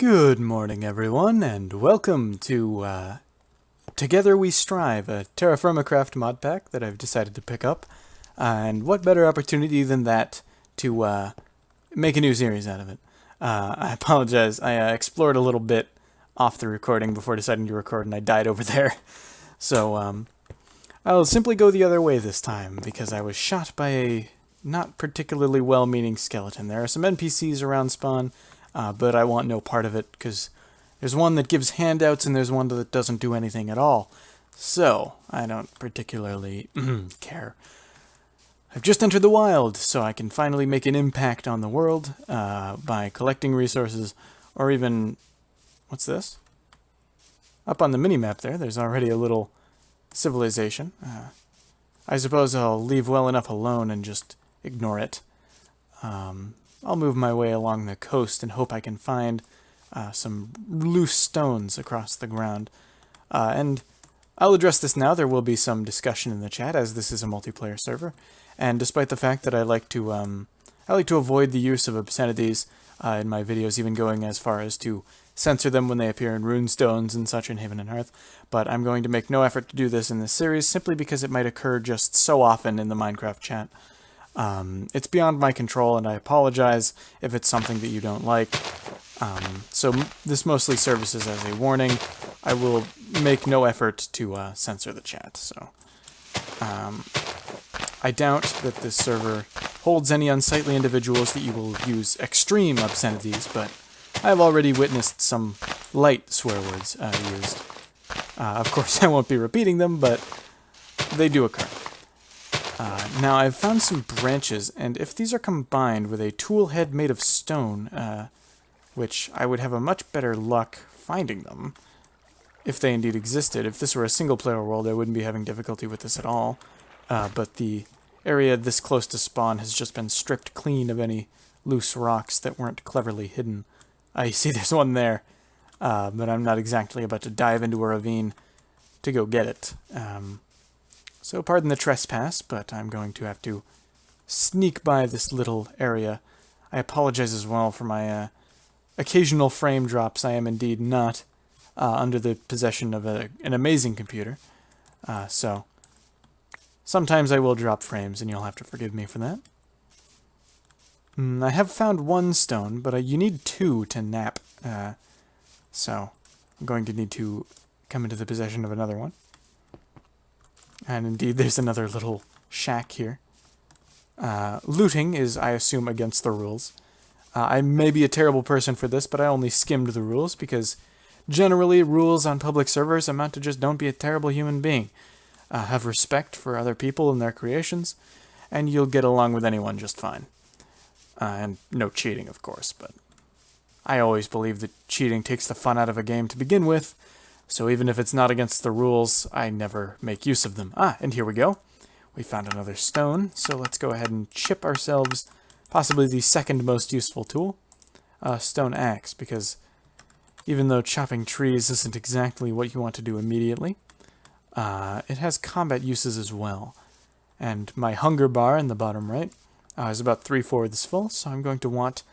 Good morning, everyone, and welcome to Together We Strive, a Terrafirmacraft mod pack that I've decided to pick up. And what better opportunity than that to make a new series out of it. I apologize, I explored a little bit off the recording before deciding to record, and I died over there. So I'll simply go the other way this time, because I was shot by a not particularly well-meaning skeleton. There are some NPCs around spawn, but I want no part of it, because there's one that gives handouts and there's one that doesn't do anything at all. So, I don't particularly care. I've just entered the wild, so I can finally make an impact on the world by collecting resources, or even... What's this? Up on the minimap there's already a little civilization. I suppose I'll leave well enough alone and just ignore it. I'll move my way along the coast and hope I can find some loose stones across the ground. And I'll address this now. There will be some discussion in the chat, as this is a multiplayer server. And despite the fact that I like to avoid the use of obscenities in my videos, even going as far as to censor them when they appear in runestones and such in Haven and Hearth, but I'm going to make no effort to do this in this series, simply because it might occur just so often in the Minecraft chat. It's beyond my control, and I apologize if it's something that you don't like. So this mostly serves as a warning. I will make no effort to censor the chat. So I doubt that this server holds any unsightly individuals that you will use extreme obscenities, but I have already witnessed some light swear words used. Of course, I won't be repeating them, but they do occur. Now, I've found some branches, and if these are combined with a tool head made of stone, which I would have a much better luck finding them, if they indeed existed. If this were a single-player world, I wouldn't be having difficulty with this at all. But the area this close to spawn has just been stripped clean of any loose rocks that weren't cleverly hidden. You see there's one there, but I'm not exactly about to dive into a ravine to go get it. So pardon the trespass, but I'm going to have to sneak by this little area. I apologize as well for my occasional frame drops. I am indeed not under the possession of an amazing computer. So sometimes I will drop frames, and you'll have to forgive me for that. I have found one stone, but you need two to nap. So I'm going to need to come into the possession of another one. And indeed, there's another little shack here. Looting is, I assume, against the rules. I may be a terrible person for this, but I only skimmed the rules, because generally rules on public servers amount to just don't be a terrible human being. Have respect for other people and their creations, and you'll get along with anyone just fine. And no cheating, of course, but I always believe that cheating takes the fun out of a game to begin with, so even if it's not against the rules, I never make use of them. And here we go. We found another stone, so let's go ahead and chip ourselves possibly the second most useful tool, stone axe, because even though chopping trees isn't exactly what you want to do immediately, it has combat uses as well. And my hunger bar in the bottom right is about 3/4 full, so I'm going to want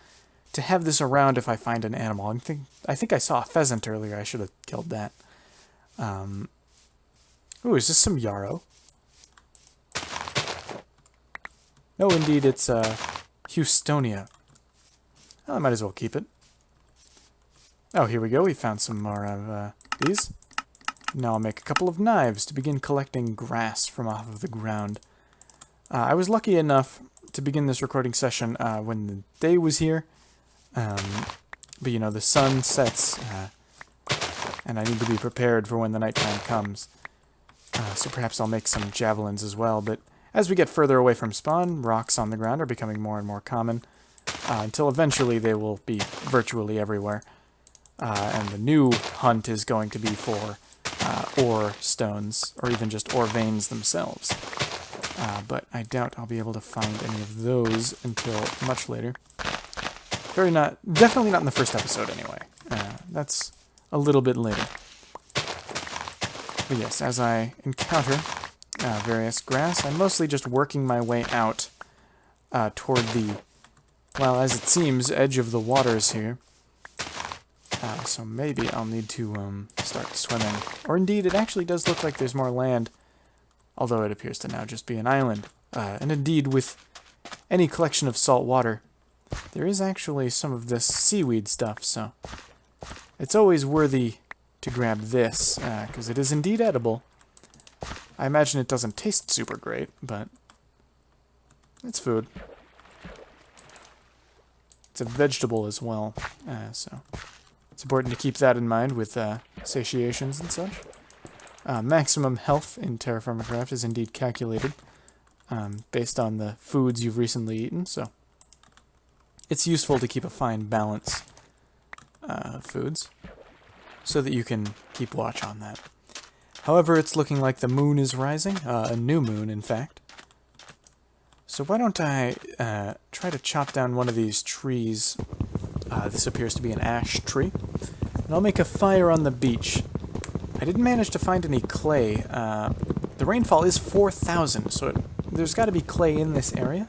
to have this around if I find an animal. I think I saw a pheasant earlier. I should have killed that. Ooh, is this some yarrow? No, indeed, it's Houstonia. Well, I might as well keep it. Oh, here we go. We found some more of these. Now I'll make a couple of knives to begin collecting grass from off of the ground. I was lucky enough to begin this recording session when the day was here. But you know, the sun sets, and I need to be prepared for when the nighttime comes. So perhaps I'll make some javelins as well, but as we get further away from spawn, rocks on the ground are becoming more and more common, until eventually they will be virtually everywhere. And the new hunt is going to be for ore stones, or even just ore veins themselves. But I doubt I'll be able to find any of those until much later. Definitely not in the first episode, anyway. That's a little bit later. But yes, as I encounter various grass, I'm mostly just working my way out toward the, well, as it seems, edge of the waters here. So maybe I'll need to start swimming. Or indeed, it actually does look like there's more land, although it appears to now just be an island. And indeed, with any collection of salt water, there is actually some of this seaweed stuff, so it's always worthy to grab this, because it is indeed edible. I imagine it doesn't taste super great, but it's food. It's a vegetable as well, so it's important to keep that in mind with satiations and such. Maximum health in Terrafirmacraft is indeed calculated based on the foods you've recently eaten, so it's useful to keep a fine balance of foods so that you can keep watch on that. However, it's looking like the moon is rising, a new moon, in fact. So why don't I try to chop down one of these trees. This appears to be an ash tree. And I'll make a fire on the beach. I didn't manage to find any clay. The rainfall is 4,000, so there's got to be clay in this area.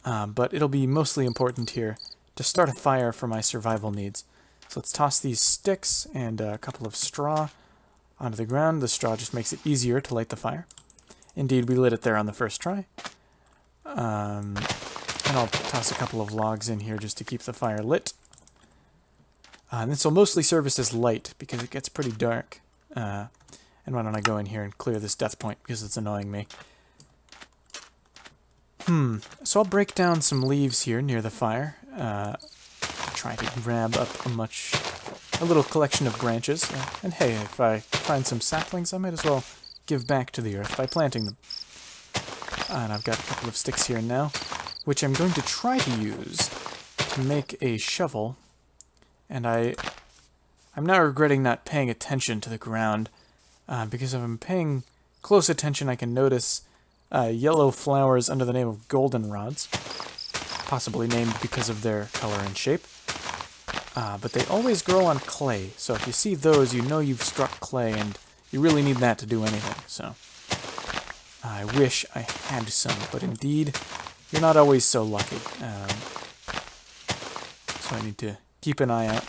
But it'll be mostly important here to start a fire for my survival needs. So let's toss these sticks and a couple of straw onto the ground. The straw just makes it easier to light the fire. Indeed, we lit it there on the first try. And I'll toss a couple of logs in here just to keep the fire lit. And this will mostly serve us as light because it gets pretty dark. And why don't I go in here and clear this death point because it's annoying me. So I'll break down some leaves here near the fire. Try to grab up a little collection of branches. And hey, if I find some saplings, I might as well give back to the earth by planting them. And I've got a couple of sticks here now, which I'm going to try to use to make a shovel. And I'm now regretting not paying attention to the ground, because if I'm paying close attention, I can notice yellow flowers under the name of goldenrods, possibly named because of their color and shape. But they always grow on clay, so if you see those, you know you've struck clay, and you really need that to do anything. So I wish I had some, but indeed, you're not always so lucky. So I need to keep an eye out.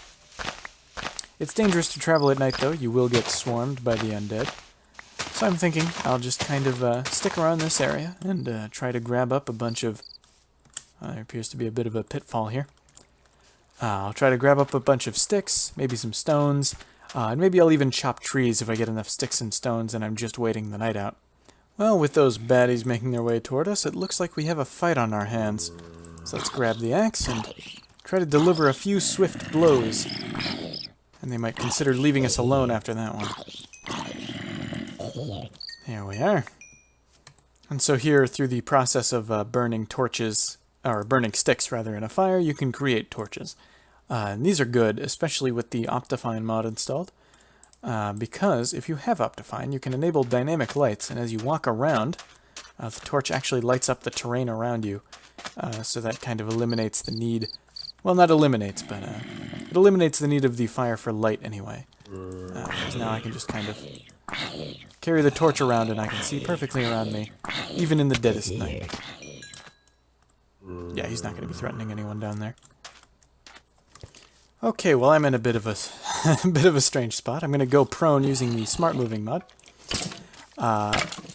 It's dangerous to travel at night, though. You will get swarmed by the undead. So I'm thinking I'll just kind of stick around this area and try to grab up a bunch of... there appears to be a bit of a pitfall here. I'll try to grab up a bunch of sticks, maybe some stones, and maybe I'll even chop trees if I get enough sticks and stones and I'm just waiting the night out. Well, with those baddies making their way toward us, it looks like we have a fight on our hands. So let's grab the axe and try to deliver a few swift blows. And they might consider leaving us alone after that one. There we are. And so here, through the process of burning torches, or burning sticks rather, in a fire, you can create torches. And these are good, especially with the Optifine mod installed. Because if you have Optifine, you can enable dynamic lights, and as you walk around, the torch actually lights up the terrain around you. So that kind of eliminates the need... Well, not eliminates, but it eliminates the need of the fire for light anyway. Because now I can just kind of carry the torch around and I can see perfectly around me, even in the deadest night. Yeah, he's not going to be threatening anyone down there. Okay, well, I'm in a bit of a strange spot. I'm going to go prone using the smart moving mod.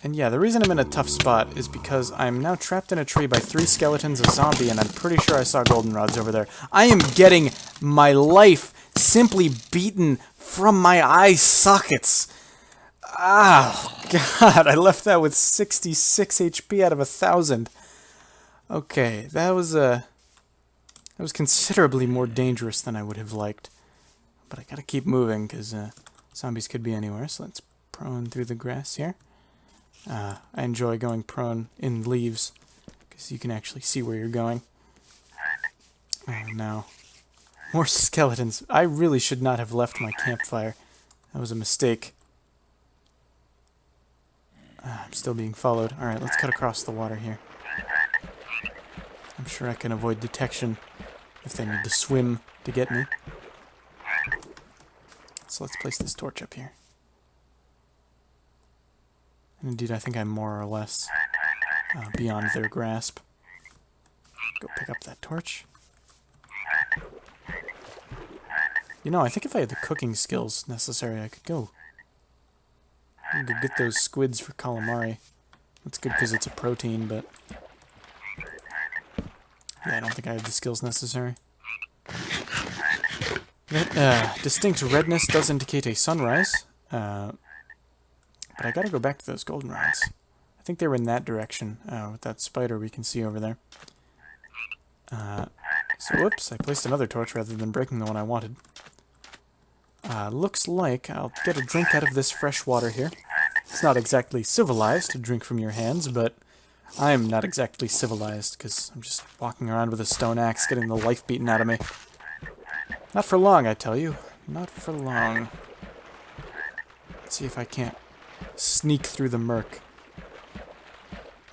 And yeah, the reason I'm in a tough spot is because I'm now trapped in a tree by 3 skeletons, a zombie, and I'm pretty sure I saw goldenrods over there. I am getting my life simply beaten from my eye sockets. Ah, God, I left that with 66 HP out of 1,000. Okay, that was considerably more dangerous than I would have liked. But I gotta keep moving, because zombies could be anywhere, so let's prone through the grass here. I enjoy going prone in leaves, because you can actually see where you're going. Oh no. More skeletons. I really should not have left my campfire. That was a mistake. I'm still being followed. Alright, let's cut across the water here. I'm sure I can avoid detection if they need to swim to get me. So let's place this torch up here. And indeed, I think I'm more or less beyond their grasp. Go pick up that torch. You know, I think if I had the cooking skills necessary, I could go get those squids for calamari. That's good because it's a protein, but yeah, I don't think I have the skills necessary. That distinct redness does indicate a sunrise, but I gotta go back to those goldenrods. I think they were in that direction, with that spider we can see over there. So whoops, I placed another torch rather than breaking the one I wanted. Looks like I'll get a drink out of this fresh water here. It's not exactly civilized to drink from your hands, but I'm not exactly civilized, because I'm just walking around with a stone axe getting the life beaten out of me. Not for long, I tell you. Not for long. Let's see if I can't sneak through the murk.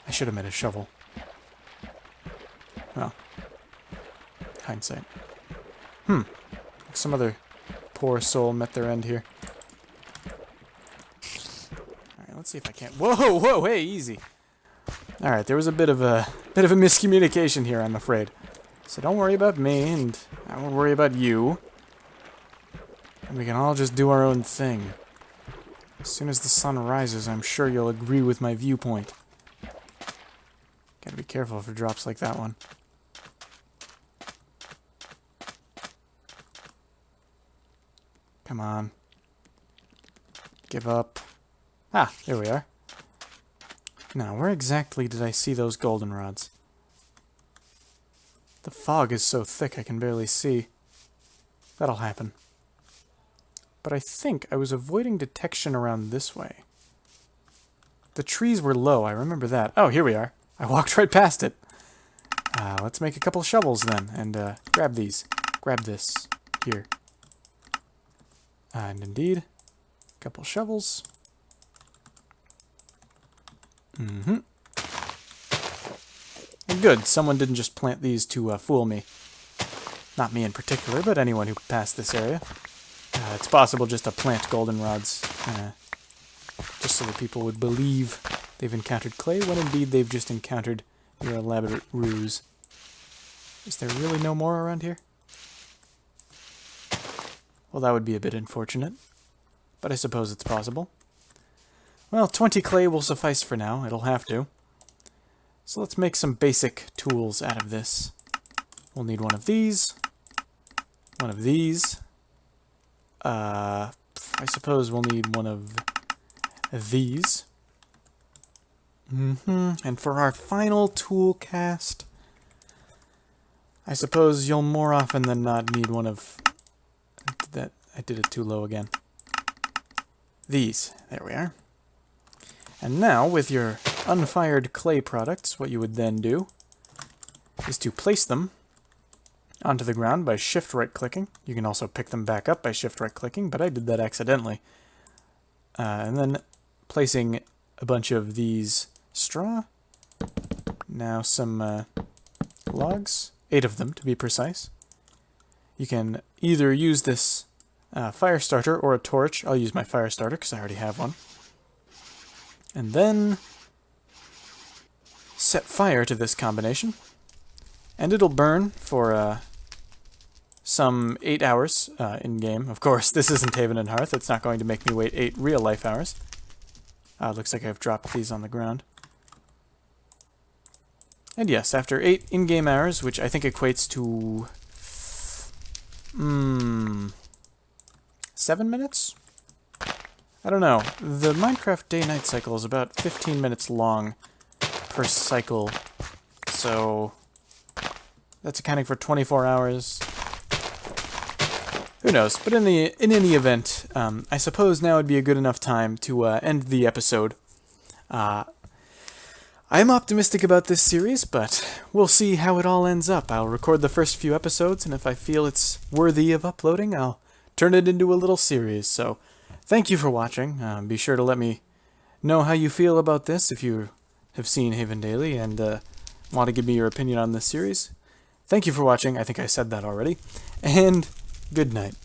I should have made a shovel. Well, hindsight. Some other poor soul met their end here. Alright, let's see if I can't... Whoa, hey, easy. Alright, there was a bit of a miscommunication here, I'm afraid. So don't worry about me, and I won't worry about you. And we can all just do our own thing. As soon as the sun rises, I'm sure you'll agree with my viewpoint. Gotta be careful for drops like that one. Come on. Give up. Ah, there we are. Now, where exactly did I see those goldenrods? The fog is so thick I can barely see. That'll happen. But I think I was avoiding detection around this way. The trees were low, I remember that. Oh, here we are. I walked right past it. Let's make a couple shovels then, and grab these. Grab this. Here. And indeed, a couple shovels. Good, someone didn't just plant these to fool me. Not me in particular, but anyone who passed this area. It's possible just to plant goldenrods, just so that people would believe they've encountered clay, when indeed they've just encountered your elaborate ruse. Is there really no more around here? Well, that would be a bit unfortunate, but I suppose it's possible. Well, 20 clay will suffice for now. It'll have to. So let's make some basic tools out of this. We'll need one of these. One of these. I suppose we'll need one of these. And for our final tool cast, I suppose you'll more often than not need one of... I did it too low again. These. There we are. And now, with your unfired clay products, what you would then do is to place them onto the ground by shift right-clicking. You can also pick them back up by shift right-clicking, but I did that accidentally. And then placing a bunch of these straw. Now some logs, 8 of them to be precise. You can either use this fire starter or a torch. I'll use my fire starter because I already have one. And then set fire to this combination. And it'll burn for some 8 hours in-game. Of course, this isn't Haven and Hearth. It's not going to make me wait 8 real-life hours. Looks like I've dropped these on the ground. And yes, after 8 in-game hours, which I think equates to... 7 minutes? I don't know. The Minecraft day-night cycle is about 15 minutes long per cycle, so that's accounting for 24 hours. Who knows? But in any event, I suppose now would be a good enough time to end the episode. I'm optimistic about this series, but we'll see how it all ends up. I'll record the first few episodes, and if I feel it's worthy of uploading, I'll turn it into a little series. So, thank you for watching. Be sure to let me know how you feel about this if you have seen Haven Daily and want to give me your opinion on this series. Thank you for watching. I think I said that already. And good night.